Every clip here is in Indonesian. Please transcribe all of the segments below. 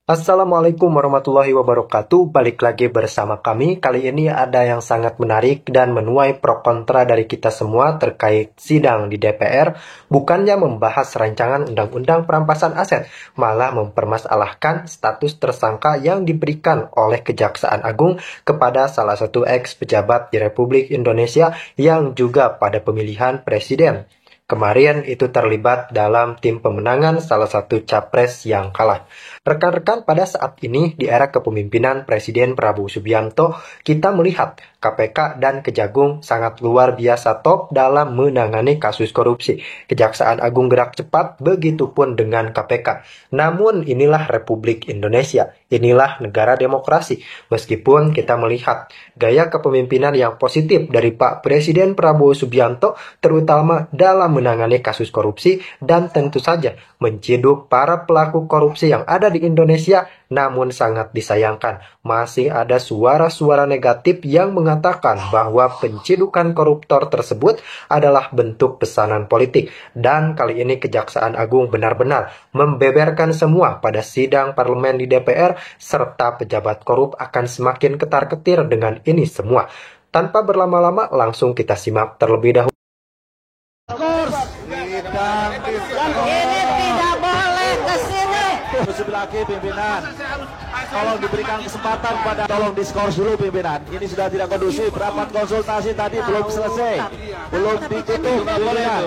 Assalamualaikum warahmatullahi wabarakatuh. Balik lagi bersama kami. Kali ini ada yang sangat menarik dan menuai pro kontra dari kita semua terkait sidang di DPR. Bukannya membahas rancangan undang-undang perampasan aset, malah mempermasalahkan status tersangka yang diberikan oleh Kejaksaan Agung kepada salah satu ex-pejabat di Republik Indonesia yang juga pada pemilihan presiden. Kemarin itu terlibat dalam tim pemenangan salah satu capres yang kalah. Rekan-rekan, pada saat ini di era kepemimpinan Presiden Prabowo Subianto, kita melihat KPK dan Kejagung sangat luar biasa top dalam menangani kasus korupsi. Kejaksaan Agung gerak cepat, begitupun dengan KPK. Namun inilah Republik Indonesia, inilah negara demokrasi. Meskipun kita melihat gaya kepemimpinan yang positif dari Pak Presiden Prabowo Subianto, terutama dalam menangani kasus korupsi dan tentu saja menciduk para pelaku korupsi yang ada di Indonesia, namun sangat disayangkan masih ada suara-suara negatif yang mengatakan bahwa pencidukan koruptor tersebut adalah bentuk pesanan politik. Dan kali ini Kejaksaan Agung benar-benar membeberkan semua pada sidang parlemen di DPR, serta pejabat korup akan semakin ketar-ketir dengan ini semua. Tanpa berlama-lama, langsung kita simak terlebih dahulu. Ini tidak boleh ke sini. Lagi pimpinan, tolong diberikan kesempatan pada, tolong diskors dulu pimpinan. Ini sudah tidak kondusif. Rapat konsultasi tadi belum selesai, belum ditutup pimpinan.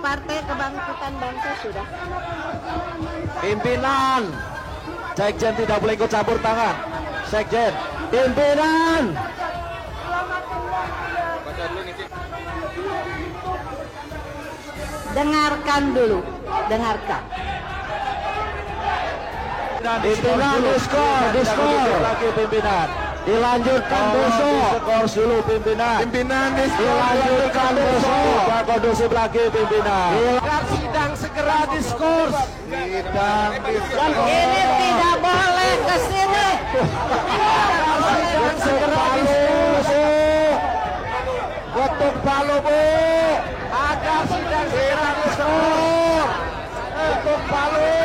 Partai Kebangkitan Bangsa sudah. Pimpinan, sekjen tidak boleh ikut campur tangan. Sekjen, pimpinan. Dengarkan dulu, dengarkan. Pimpinan diskors lagi pimpinan. Dilanjutkan besok. Diskors dulu pimpinan. Pimpinan dilanjutkan besok. Pak kondusif lagi pimpinan. Sidang segera diskors. Ini tidak boleh ke sini. Sidang segera diskors. Ketuk palu Bu. Agar sidang segera diskors. Ketuk palu.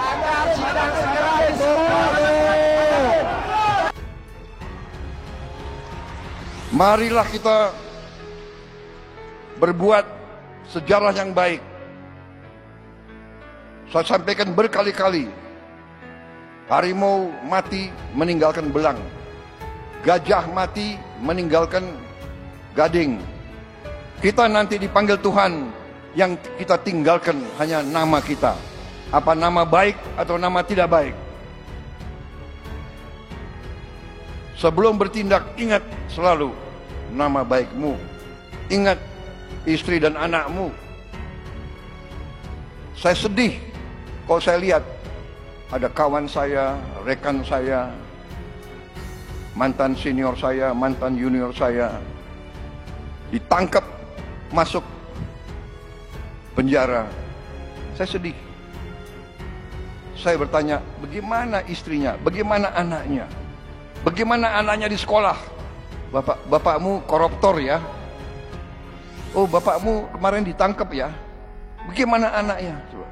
Agar sidang segera diskors. Marilah kita berbuat sejarah yang baik. Saya sampaikan berkali-kali, harimau mati meninggalkan belang, gajah mati meninggalkan gading. Kita nanti dipanggil Tuhan, yang kita tinggalkan hanya nama kita. Apa nama baik atau nama tidak baik? Sebelum bertindak, ingat selalu nama baikmu. Ingat istri dan anakmu. Saya sedih kalau saya lihat ada kawan saya, rekan saya, mantan senior saya, mantan junior saya ditangkap masuk penjara. Saya sedih. Saya bertanya, bagaimana istrinya, bagaimana anaknya? Bagaimana anaknya di sekolah? Bapakmu koruptor ya? Oh, bapakmu kemarin ditangkap ya? Bagaimana anaknya? Coba.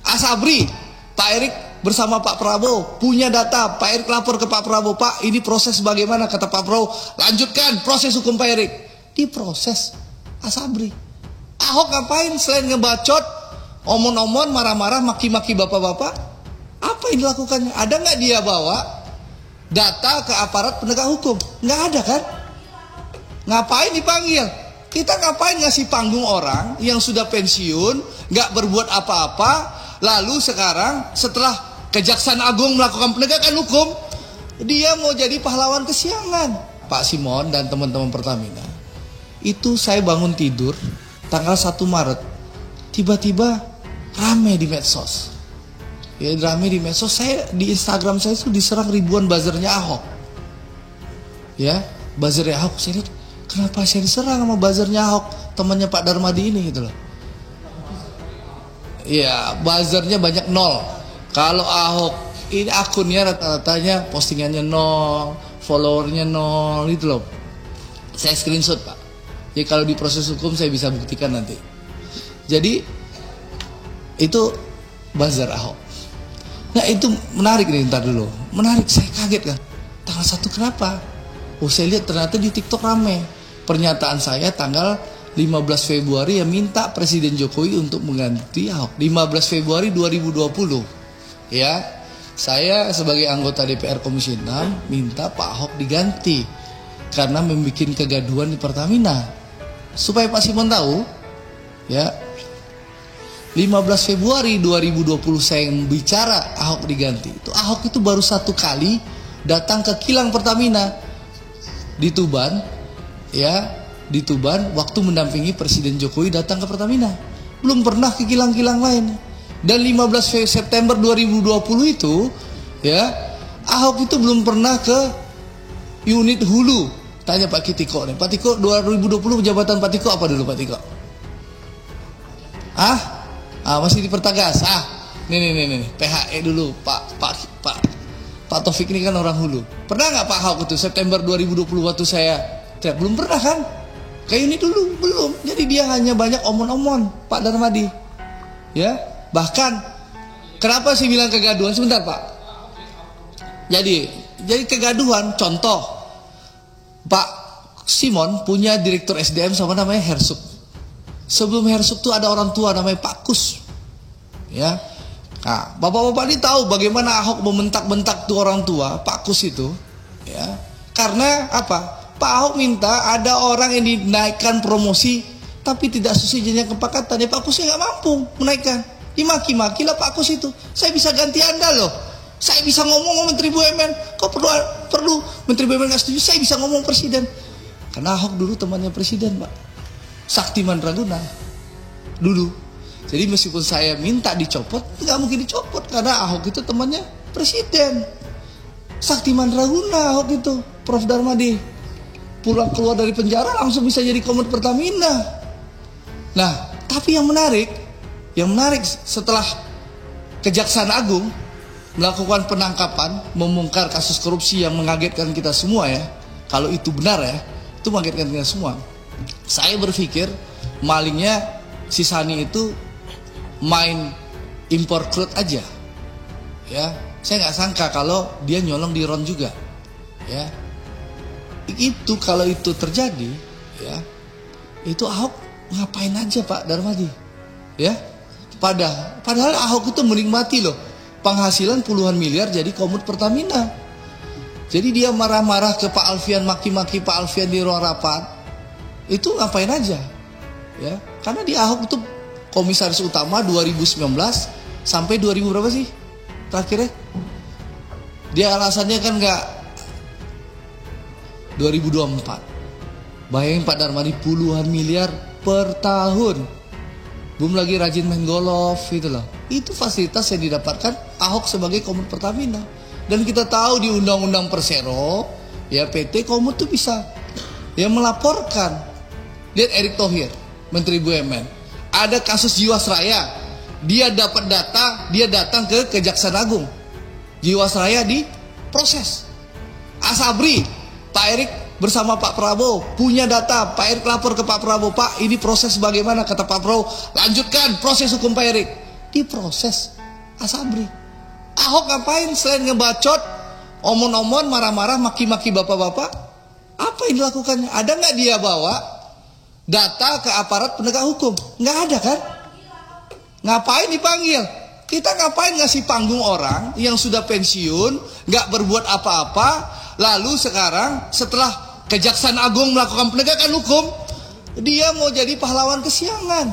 Asabri, Pak Erik bersama Pak Prabowo punya data. Pak Erik lapor ke Pak Prabowo, Pak ini proses bagaimana? Kata Pak Prabowo, lanjutkan proses hukum Pak Erik. Diproses Asabri. Ahok ngapain selain ngebacot, omon-omon, marah-marah, maki-maki bapak-bapak? Apa yang dilakukannya? Ada nggak dia bawa data ke aparat penegak hukum? Nggak ada kan? Ngapain dipanggil? Kita ngapain ngasih panggung orang yang sudah pensiun, nggak berbuat apa-apa, lalu sekarang setelah Kejaksaan Agung melakukan penegakan hukum, dia mau jadi pahlawan kesiangan. Pak Simon dan teman-teman Pertamina, itu saya bangun tidur tanggal 1 Maret, tiba-tiba rame di medsos. Ya, rame di medsos. Saya di Instagram saya itu diserang ribuan buzzernya Ahok. Ya, buzzernya Ahok. Saya lihat, kenapa saya diserang sama buzzernya Ahok, temannya Pak Darmadi ini gitu loh. Ya, buzzernya banyak 0. Kalau Ahok ini akunnya rata-ratanya postingannya 0, followernya 0 gitu loh. Saya screenshot Pak. Jadi kalau di proses hukum saya bisa buktikan nanti. Jadi Itu bazar Ahok. Nah itu menarik nih, ntar dulu. Menarik, saya kaget kan. Tanggal 1 kenapa? Oh saya lihat ternyata di TikTok rame. Pernyataan saya tanggal 15 Februari yang minta Presiden Jokowi untuk mengganti Ahok. 15 Februari 2020. Ya, saya sebagai anggota DPR Komisi 6 minta Pak Ahok diganti. Karena membuat kegaduhan di Pertamina. Supaya Pak Simon tahu, ya, 15 Februari 2020 saya bicara Ahok diganti. Itu Ahok itu baru 1 kali datang ke kilang Pertamina di Tuban, ya, di Tuban waktu mendampingi Presiden Jokowi datang ke Pertamina. Belum pernah ke kilang-kilang lain. Dan 15 September 2020 itu, ya, Ahok itu belum pernah ke unit hulu. Tanya Pak Tiko nih, Pak Tiko 2020 jabatan Pak Tiko apa dulu Pak Tiko? Masih di Pertagas. Nih, PHE dulu Pak Taufik ini kan orang hulu. Pernah nggak Pak Ahok itu September 2020 waktu saya belum pernah kan? Kayak ini dulu belum. Jadi dia hanya banyak omon-omon Pak Darmadi. Ya, bahkan kenapa sih bilang kegaduhan? Sebentar Pak. Jadi kegaduhan. Contoh, Pak Simon punya direktur SDM sama namanya Hersuk. Sebelum Hersuk tuh ada orang tua namanya Pak Kus. Ya. Nah, bapak-bapak ini tahu bagaimana Ahok membentak-bentak tuh orang tua Pak Kus itu, ya. Karena apa? Pak Ahok minta ada orang yang dinaikkan promosi tapi tidak sesuai jenjang kepangkatan. Ya Pak Kusnya nggak mampu menaikkan. Dimaki-maki lah Pak Kus itu. Saya bisa ganti Anda loh. Saya bisa ngomong Menteri BUMN. Kok perlu Menteri BUMN nggak setuju? Saya bisa ngomong Presiden. Karena Ahok dulu temannya Presiden, Pak. Saktiman Raguna dulu. Jadi meskipun saya minta dicopot, nggak mungkin dicopot karena Ahok itu temannya Presiden. Saktiman Raguna Ahok itu, Prof Darmadi. Pulang keluar dari penjara langsung bisa jadi Komet Pertamina. Nah, tapi yang menarik setelah Kejaksaan Agung melakukan penangkapan, membongkar kasus korupsi yang mengagetkan kita semua ya. Kalau itu benar ya, itu mengagetkan kita semua. Saya berpikir malingnya si Sani itu main impor crude aja. Ya, saya nggak sangka kalau dia nyolong di RON juga. Ya, itu kalau itu terjadi, ya, itu Ahok ngapain aja Pak Darmadi? Ya, padahal Ahok itu menikmati loh penghasilan puluhan miliar jadi Komet Pertamina. Jadi dia marah-marah ke Pak Alfian, maki-maki Pak Alfian di ruang rapat. Itu ngapain aja? Ya, karena di Ahok itu komisaris utama 2019 sampai 2000 berapa sih? Terakhirnya? Dia alasannya kan nggak 2024. Bayangin Pak Darmadi puluhan miliar per tahun. Belum lagi rajin main golf gitu loh. Itu fasilitas yang didapatkan Ahok sebagai Komet Pertamina. Dan kita tahu di Undang-Undang Persero, ya PT Komet tuh bisa ya melaporkan. Lihat Erick Thohir, Menteri BUMN. Ada kasus Jiwasraya. Dia dapat data, dia datang ke Kejaksaan Agung. Jiwasraya diproses. Asabri, Pak Erick bersama Pak Prabowo punya data. Pak Erick lapor ke Pak Prabowo, Pak ini proses bagaimana? Kata Pak Prabowo, lanjutkan proses hukum Pak Erick. Diproses Asabri. Ahok ngapain selain ngebacot, omon-omon, marah-marah, maki-maki bapak-bapak? Apa yang dilakukannya? Ada nggak dia bawa data ke aparat penegak hukum? Nggak ada kan? Ngapain dipanggil? Kita ngapain ngasih panggung orang yang sudah pensiun, nggak berbuat apa-apa, lalu sekarang setelah Kejaksaan Agung melakukan penegakan hukum, dia mau jadi pahlawan kesiangan.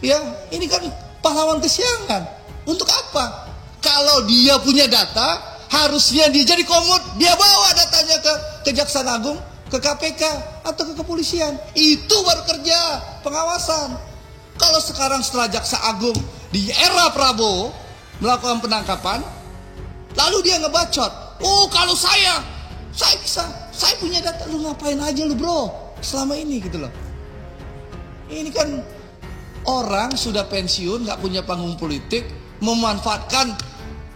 Ya, ini kan pahlawan kesiangan. Untuk apa? Kalau dia punya data, harusnya dia jadi Komet, dia bawa datanya ke Kejaksaan Agung, ke KPK atau ke kepolisian. Itu baru kerja pengawasan. Kalau sekarang setelah Jaksa Agung di era Prabowo melakukan penangkapan, lalu dia ngebacot. Oh, kalau saya bisa, saya punya data. Lu ngapain aja lu bro selama ini gitu loh. Ini kan orang sudah pensiun, nggak punya panggung politik, memanfaatkan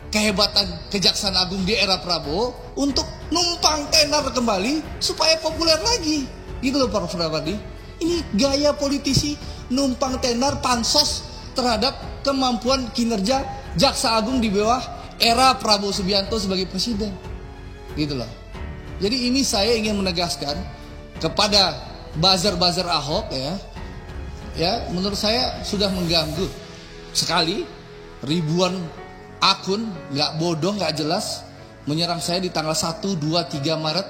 kehebatan Kejaksaan Agung di era Prabowo untuk numpang tenar kembali supaya populer lagi. Gitu loh Pak Darmadi. Ini gaya politisi numpang tenar pansos terhadap kemampuan kinerja Jaksa Agung di bawah era Prabowo Subianto sebagai presiden. Gitu loh. Jadi ini saya ingin menegaskan kepada buzzer-buzzer Ahok ya, menurut saya sudah mengganggu sekali. Ribuan akun nggak bodoh, nggak jelas menyerang saya di tanggal 1, 2, 3 Maret.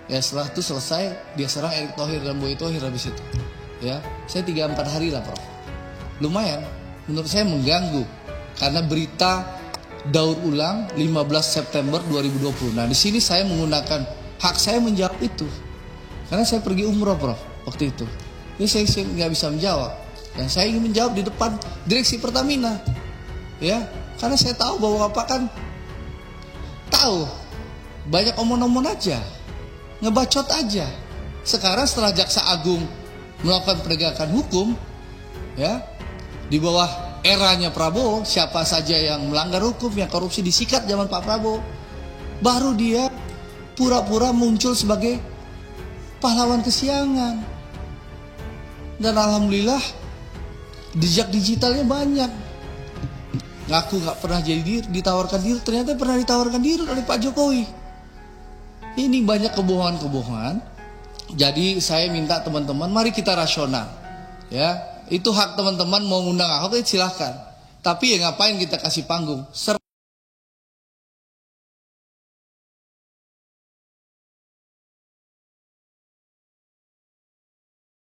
Ya setelah itu selesai, dia serang Erick Thohir dan Boy Thohir habis itu. Ya, saya 3-4 hari lah, Prof. Lumayan, menurut saya mengganggu karena berita daur ulang 15 September 2020. Nah, di sini saya menggunakan hak saya menjawab itu. Karena saya pergi umroh, Prof, waktu itu. Ini saya nggak bisa menjawab. Dan saya ingin menjawab di depan direksi Pertamina. Ya, karena saya tahu bahwa Bapak kan tahu banyak omong-omong aja, ngebacot aja. Sekarang setelah Jaksa Agung melakukan penegakan hukum, ya, di bawah eranya Prabowo, siapa saja yang melanggar hukum, yang korupsi disikat zaman Pak Prabowo, baru dia pura-pura muncul sebagai pahlawan kesiangan. Dan alhamdulillah jejak digitalnya banyak. Ngaku gak pernah jadi ditawarkan diri, ternyata pernah ditawarkan diri oleh Pak Jokowi. Ini banyak kebohongan-kebohongan. Jadi saya minta teman-teman, mari kita rasional. Ya, itu hak teman-teman mau ngundang Ahok, silahkan. Tapi ya ngapain kita kasih panggung?